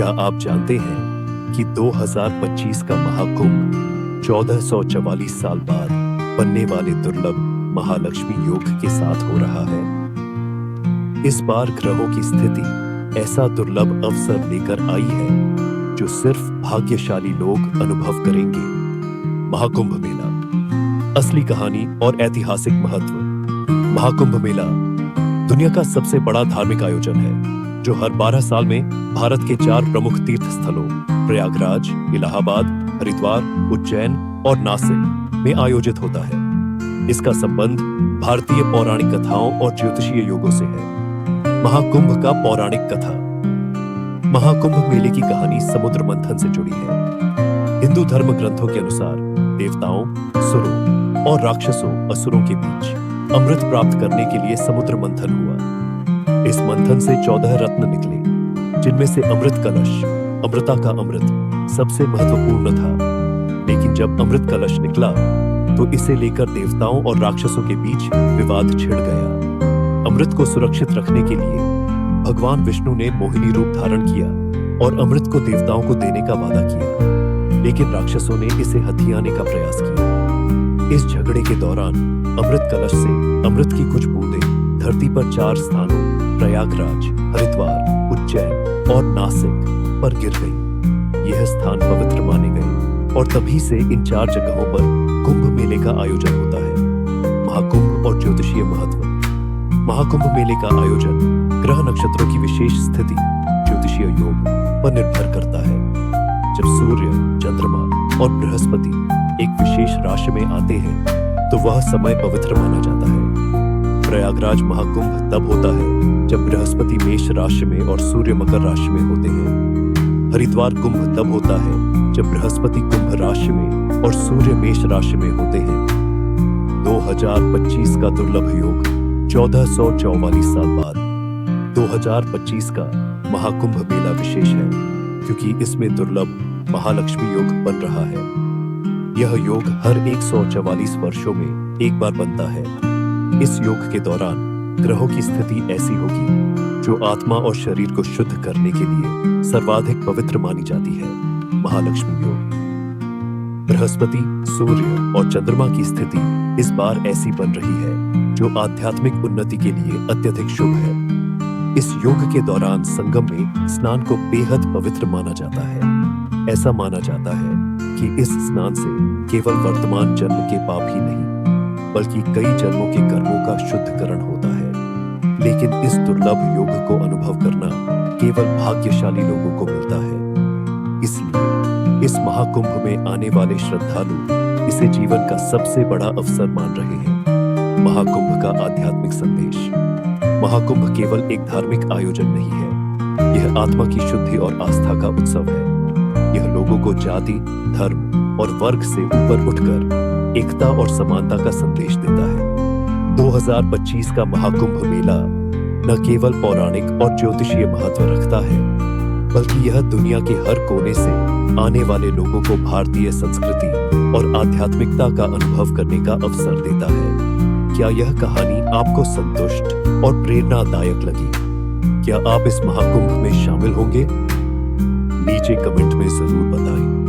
क्या आप जानते हैं कि 2025 का महाकुंभ 1444 साल बाद बनने वाले दुर्लभ महालक्ष्मी योग के साथ हो रहा है। इस बार ग्रहों की स्थिति ऐसा दुर्लभ अवसर लेकर आई है जो सिर्फ भाग्यशाली लोग अनुभव करेंगे। महाकुंभ मेला, असली कहानी और ऐतिहासिक महत्व। महाकुंभ मेला दुनिया का सबसे बड़ा धार्मिक आयोजन है जो हर 12 साल में भारत के 4 प्रमुख तीर्थ स्थलों प्रयागराज, इलाहाबाद, हरिद्वार, उज्जैन और नासिक में आयोजित होता है। इसका संबंध भारतीय पौराणिक कथाओं और ज्योतिषीय योगों से है। महाकुंभ का पौराणिक कथा। महाकुंभ मेले की कहानी समुद्र मंथन से जुड़ी है। हिंदू धर्म ग्रंथों के अनुसार देवताओं, सुरों और राक्षसों असुरों के बीच अमृत प्राप्त करने के लिए समुद्र मंथन हुआ। इस मंथन से 14 रत्न निकले, जिनमें से अमृत कलश, अमृता का अमृत, सबसे महत्वपूर्ण था। लेकिन जब अमृत कलश निकला तो इसे लेकर देवताओं और राक्षसों के बीच विवाद छिड़ गया। अमृत को सुरक्षित रखने के लिए भगवान विष्णु ने मोहिनी रूप धारण किया और अमृत को देवताओं को देने का वादा किया, लेकिन राक्षसों ने इसे हथियाने का प्रयास किया। इस झगड़े के दौरान अमृत कलश से अमृत की कुछ बूंदें धरती पर 4 स्थानों प्रयागराज, हरिद्वार, उज्जैन और नासिक पर गिर गई। यह स्थान पवित्र माने गए और तभी से इन 4 जगहों पर कुंभ मेले का आयोजन होता है। महाकुंभ और ज्योतिषीय महत्व। महाकुंभ मेले का आयोजन ग्रह नक्षत्रों की विशेष स्थिति ज्योतिषीय योग पर निर्भर करता है। जब सूर्य, चंद्रमा और बृहस्पति एक विशेष राशि में आते हैं तो वह समय पवित्र माना जाता है। प्रयागराज महाकुंभ तब होता है जब बृहस्पति मेष राशि में और सूर्य मकर राशि में होते हैं। हरिद्वार कुंभ तब होता है जब बृहस्पति कुंभ राशि में और सूर्य मेष राशि में होते हैं। 2025 का दुर्लभ योग 1444 साल बाद 2025 का महाकुंभ मेला विशेष है क्योंकि इसमें दुर्लभ महालक्ष्मी योग बन रहा है। यह योग हर 144 वर्षों में एक बार बनता है। इस योग के दौरान ग्रहों की स्थिति ऐसी होगी जो आत्मा और शरीर को शुद्ध करने के लिए सर्वाधिक पवित्र मानी जाती है। महालक्ष्मी योग। बृहस्पति, सूर्य और चंद्रमा की स्थिति इस बार ऐसी बन रही है जो आध्यात्मिक उन्नति के लिए अत्यधिक शुभ है। इस योग के दौरान संगम में स्नान को बेहद पवित्र माना जाता है। ऐसा माना जाता है कि इस स्नान से केवल वर्तमान जन्म के पाप ही नहीं बल्कि कई जन्मों के कर्मों का शुद्धिकरण होता है। लेकिन इस दुर्लभ योग को अनुभव करना केवल भाग्यशाली लोगों को मिलता है। इसलिए इस महाकुंभ में आने वाले श्रद्धालु इसे जीवन का सबसे बड़ा अवसर मान रहे हैं। महाकुंभ का आध्यात्मिक संदेश। महाकुंभ केवल एक धार्मिक आयोजन नहीं है, यह आत्मा की शुद्धि और आस्था का उत्सव है। यह लोगों को जाति, धर्म और वर्ग से ऊपर उठकर एकता और समानता का संदेश देता है। 2025 का महाकुंभ मेला न केवल पौराणिक और ज्योतिषीय महत्व रखता है बल्कि यह दुनिया के हर कोने से आने वाले लोगों को भारतीय संस्कृति और आध्यात्मिकता का अनुभव करने का अवसर देता है। क्या यह कहानी आपको संतुष्ट और प्रेरणादायक लगी? क्या आप इस महाकुंभ में शामिल होंगे? नीचे कमेंट में जरूर बताएं।